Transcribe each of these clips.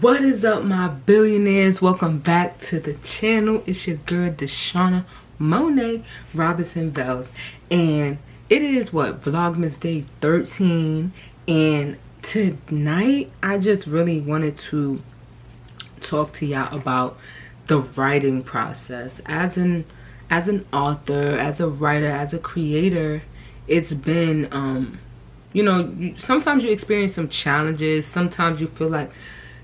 What is up, my billionaires? Welcome back to the channel. It's your girl Deshauna Monet Robinson Bells, and it is what, Vlogmas day 13. And tonight I just really wanted to talk to y'all about the writing process. As an author, as a writer, as a creator, it's been you know, sometimes you experience some challenges. Sometimes you feel like,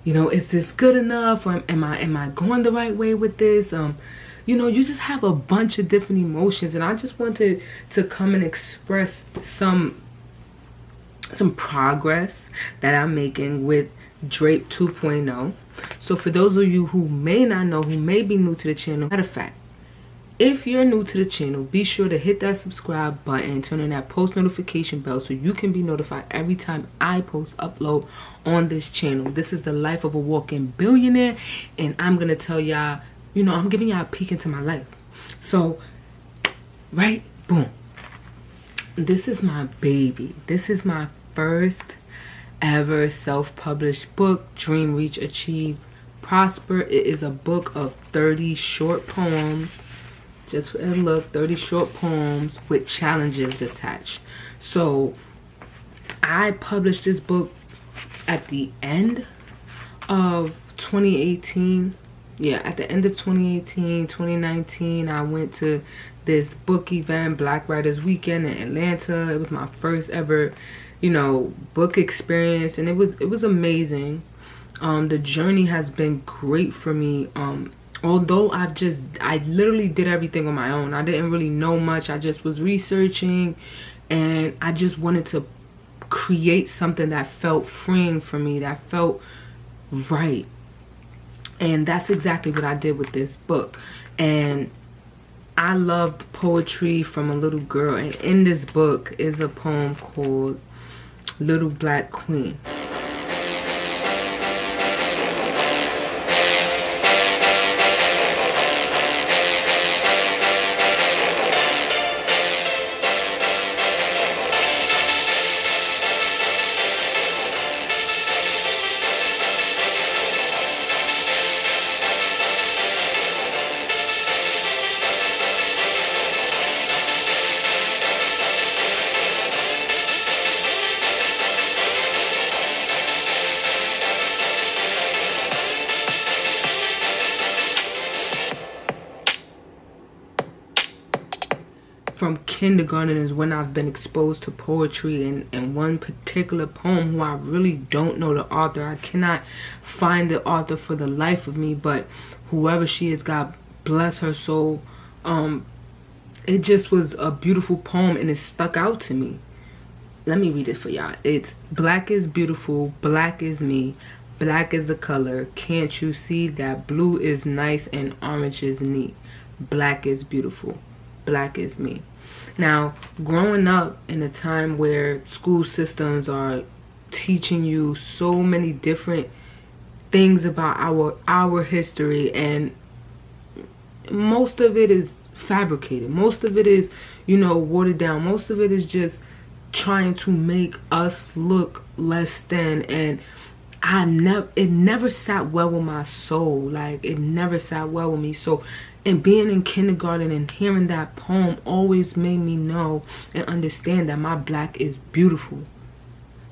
you know, is this good enough, or am I going the right way with this? You know, you just have a bunch of different emotions, and I just wanted to come and express some progress that I'm making with DRAP 2.0. So for those of you who may not know, who may be new to the channel, matter of fact, if you're new to the channel, be sure to hit that subscribe button and turn on that post notification bell so you can be notified every time I upload on this channel. This is the life of a walking billionaire, and I'm gonna tell y'all, you know, I'm giving y'all a peek into my life. So, right, boom. This is my baby. This is my first ever self-published book, Dream, Reach, Achieve, Prosper. It is a book of 30 short poems. Just for a look, 30 short poems with challenges attached. So I published this book at the end of 2018. Yeah, at the end of 2018, 2019, I went to this book event, Black Writers Weekend in Atlanta. It was my first ever, you know, book experience, and it was amazing. The journey has been great for me. Although I literally did everything on my own. I didn't really know much. I just was researching, and I just wanted to create something that felt freeing for me, that felt right. And that's exactly what I did with this book. And I loved poetry from a little girl, and in this book is a poem called Little Black Queen. From kindergarten is when I've been exposed to poetry, and one particular poem who I really don't know the author. I cannot find the author for the life of me, but whoever she is, God bless her soul. It just was a beautiful poem, and it stuck out to me. Let me read it for y'all. It's: black is beautiful, black is me, black is the color. Can't you see that blue is nice and orange is neat? Black is beautiful, black is me. Now, growing up in a time where school systems are teaching you so many different things about our history, and most of it is fabricated, most of it is, you know, watered down, most of it is just trying to make us look less than, and it never sat well with my soul. Like, it never sat well with me. So, and being in kindergarten and hearing that poem always made me know and understand that my black is beautiful.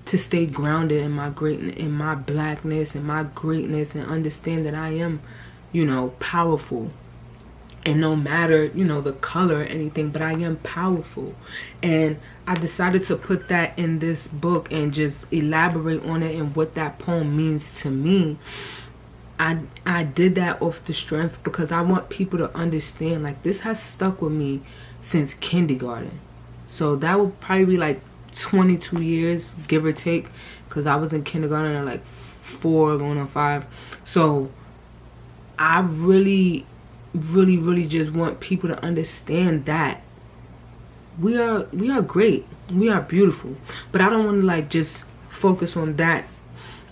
To stay grounded in my in my blackness and my greatness, and understand that I am, you know, powerful. And no matter, you know, the color or anything, but I am powerful. And I decided to put that in this book and just elaborate on it and what that poem means to me. I did that off the strength because I want people to understand, like, this has stuck with me since kindergarten. So that would probably be like 22 years, give or take, because I was in kindergarten at like 4 going on 5. So I really just want people to understand that we are great, we are beautiful. But I don't want to like just focus on that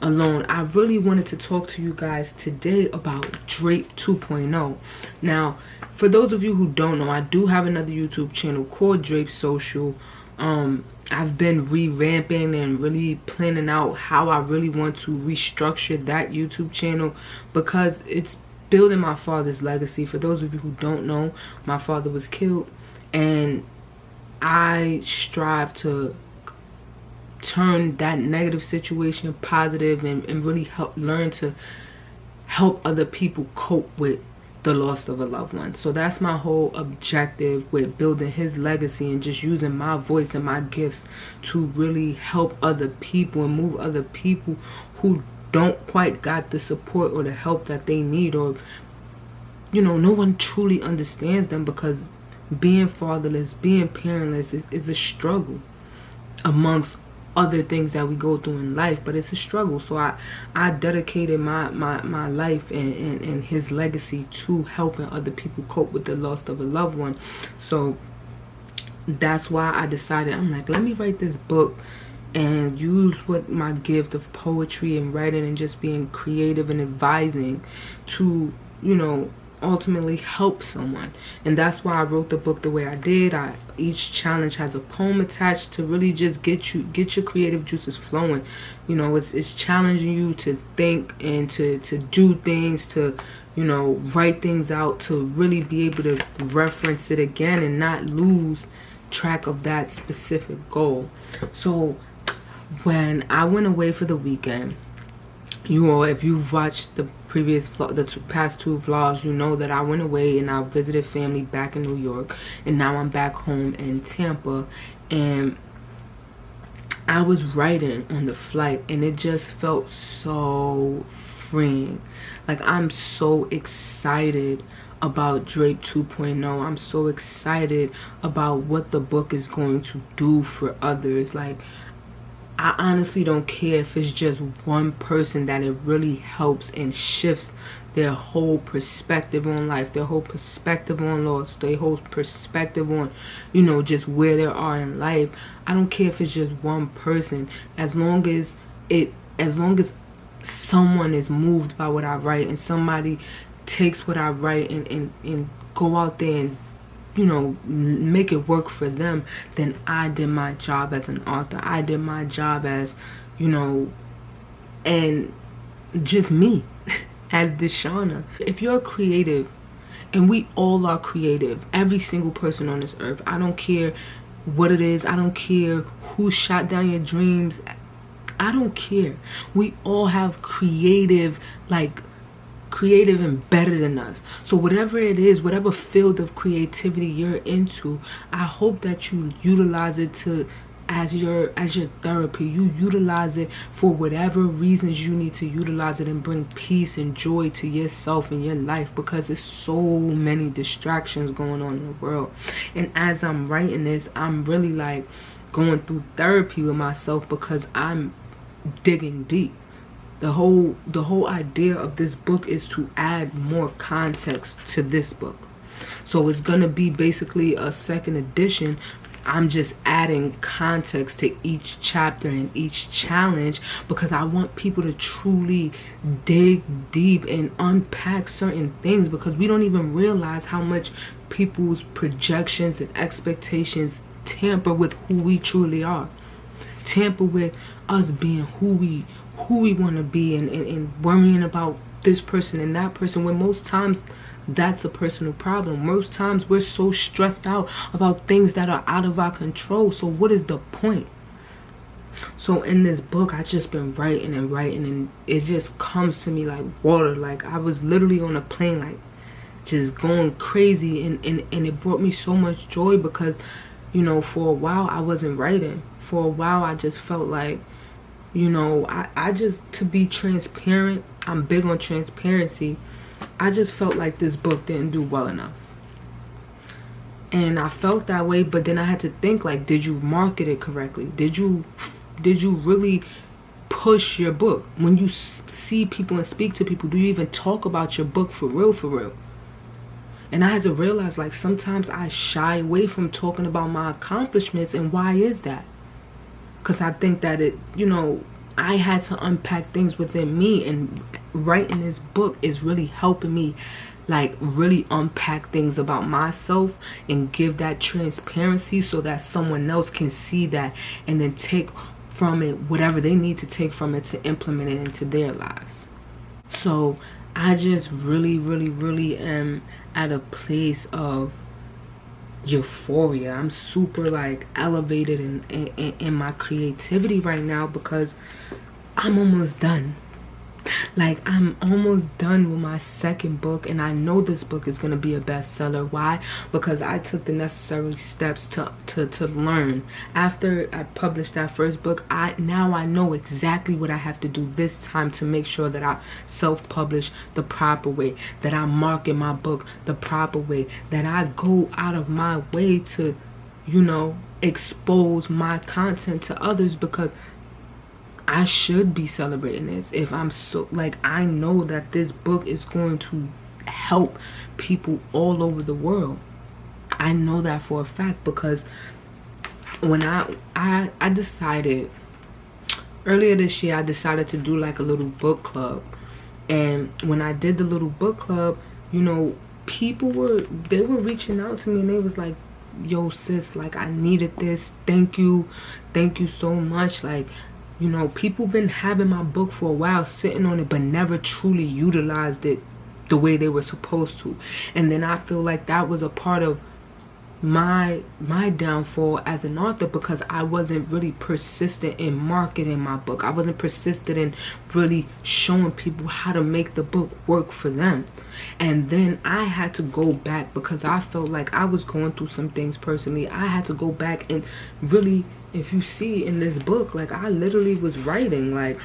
alone. I really wanted to talk to you guys today about DRAP 2.0. Now, for those of you who don't know, I do have another YouTube channel called DRAP Social. I've been revamping and really planning out how I really want to restructure that YouTube channel, because it's building my father's legacy. For those of you who don't know, my father was killed, and I strive to turn that negative situation positive, and really learn to help other people cope with the loss of a loved one. So that's my whole objective with building his legacy, and just using my voice and my gifts to really help other people and move other people who don't quite got the support or the help that they need, or no one truly understands them, because being fatherless, being parentless is a struggle amongst other things that we go through in life, but it's a struggle. So I dedicated my life and his legacy to helping other people cope with the loss of a loved one. So that's why I decided, I'm like, let me write this book and use what my gift of poetry and writing and just being creative and advising to, ultimately help someone. And that's why I wrote the book the way I did. Each challenge has a poem attached to really just get your creative juices flowing. It's challenging you to think and to do things, to write things out, to really be able to reference it again and not lose track of that specific goal. So when I went away for the weekend, if you've watched the past two vlogs, you know that I went away and I visited family back in New York, and now I'm back home in Tampa, and I was writing on the flight, and it just felt so freeing. Like, I'm so excited about DRAP 2.0. I'm so excited about what the book is going to do for others. Like, I honestly don't care if it's just one person that it really helps and shifts their whole perspective on life, their whole perspective on loss, their whole perspective on, just where they are in life. I don't care if it's just one person, as long as someone is moved by what I write, and somebody takes what I write and go out there and make it work for them, then I did my job as an author. I did my job as, and just me as Deshauna. If you're creative, and we all are creative, every single person on this earth, I don't care what it is, I don't care who shot down your dreams, I don't care. We all have creative embedded in us. So whatever it is, whatever field of creativity you're into, I hope that you utilize it as your therapy. You utilize it for whatever reasons you need to utilize it, and bring peace and joy to yourself and your life, because there's so many distractions going on in the world. And as I'm writing this, I'm really like going through therapy with myself, because I'm digging deep. The whole idea of this book is to add more context to this book. So it's gonna be basically a second edition. I'm just adding context to each chapter and each challenge, because I want people to truly dig deep and unpack certain things, because we don't even realize how much people's projections and expectations tamper with who we truly are, tamper with us being who we want to be, and worrying about this person and that person, when most times that's a personal problem. Most times we're so stressed out about things that are out of our control. So what is the point? So in this book, I just been writing and writing, and it just comes to me like water. Like, I was literally on a plane, like just going crazy, and it brought me so much joy, because for a while I wasn't writing. For a while I just felt like, I just, to be transparent, I'm big on transparency, I just felt like this book didn't do well enough. And I felt that way, but then I had to think, like, did you market it correctly? Did you really push your book? When you see people and speak to people, do you even talk about your book for real, for real? And I had to realize, like, sometimes I shy away from talking about my accomplishments. And why is that? Because I think that I had to unpack things within me, and writing this book is really helping me like really unpack things about myself and give that transparency so that someone else can see that and then take from it whatever they need to take from it to implement it into their lives. So I just really am at a place of euphoria. I'm super like elevated in my creativity right now because I'm almost done. Like, I'm almost done with my second book, and I know this book is going to be a bestseller. Why? Because I took the necessary steps to learn. After I published that first book, now I know exactly what I have to do this time to make sure that I self-publish the proper way, that I market my book the proper way, that I go out of my way to, you know, expose my content to others, because I should be celebrating this. If I'm so, like, I know that this book is going to help people all over the world. I know that for a fact, because when I decided earlier this year, I decided to do like a little book club. And when I did the little book club, you know, people were reaching out to me, and they was like, yo sis, like, I needed this, thank you so much. Like, you know, people been having my book for a while, sitting on it, but never truly utilized it the way they were supposed to. And then I feel like that was a part of my downfall as an author, because I wasn't really persistent in marketing my book. I wasn't persistent in really showing people how to make the book work for them. And then I had to go back, because I felt like I was going through some things personally. I had to go back and really, if you see in this book, like, I literally was writing. Like,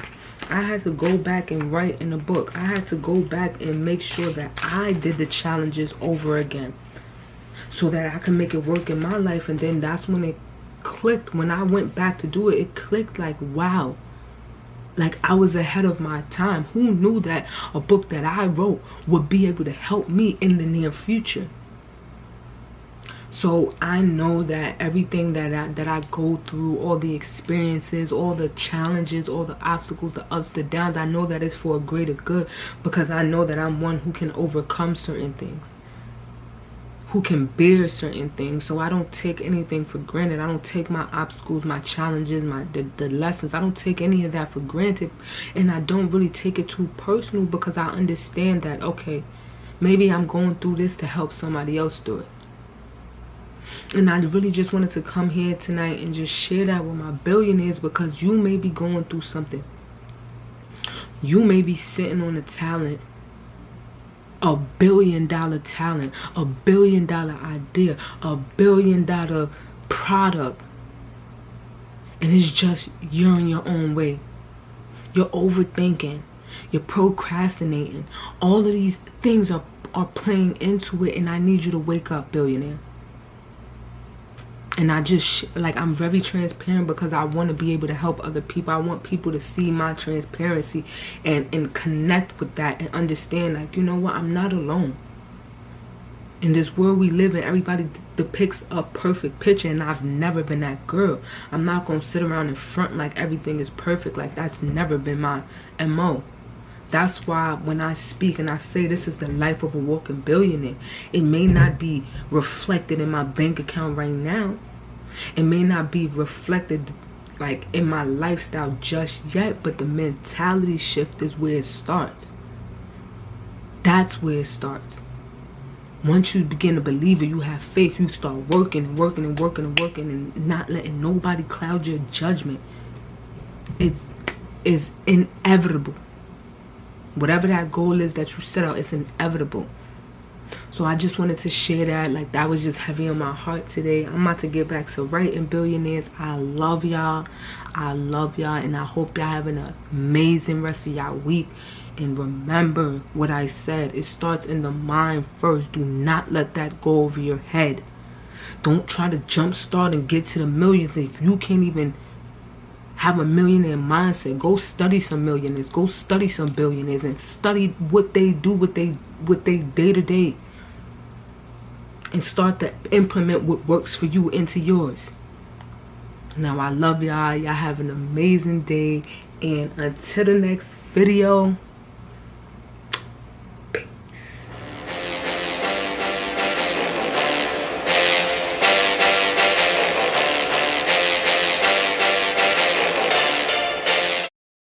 I had to go back and write in a book. I had to go back and make sure that I did the challenges over again, so that I can make it work in my life. And then that's when it clicked. When I went back to do it, it clicked like, wow, like, I was ahead of my time. Who knew that a book that I wrote would be able to help me in the near future? So I know that everything that I go through, all the experiences, all the challenges, all the obstacles, the ups, the downs, I know that it's for a greater good, because I know that I'm one who can overcome certain things, who can bear certain things. So I don't take anything for granted. I don't take my obstacles, my challenges, the lessons, I don't take any of that for granted. And I don't really take it too personal, because I understand that, okay, maybe I'm going through this to help somebody else do it. And I really just wanted to come here tonight and just share that with my billionaires, because you may be going through something. You may be sitting on a talent, a $1 billion talent, a $1 billion idea, a $1 billion product, and it's just you're in your own way. You're overthinking, you're procrastinating. All of these things are playing into it, and I need you to wake up, billionaire. And I just, like, I'm very transparent, because I want to be able to help other people. I want people to see my transparency and connect with that and understand, like, you know what, I'm not alone. In this world we live in, everybody depicts a perfect picture, and I've never been that girl. I'm not going to sit around in front like everything is perfect. Like, that's never been my MO. That's why when I speak and I say this is the life of a walking billionaire, it may not be reflected in my bank account right now. It may not be reflected like in my lifestyle just yet, but the mentality shift is where it starts. That's where it starts. Once you begin to believe it, you have faith, you start working and working and working and working, and not letting nobody cloud your judgment. It is inevitable. Whatever that goal is that you set out, it's inevitable. So I just wanted to share that. Like, that was just heavy on my heart today. I'm about to get back to writing, billionaires. I love y'all. I love y'all, and I hope y'all have an amazing rest of y'all week. And remember what I said. It starts in the mind first. Do not let that go over your head. Don't try to jumpstart and get to the millions if you can't even have a millionaire mindset. Go study some millionaires. Go study some billionaires and study what they do, what they day to day, and start to implement what works for you into yours. Now, I love y'all. Y'all have an amazing day, and until the next video.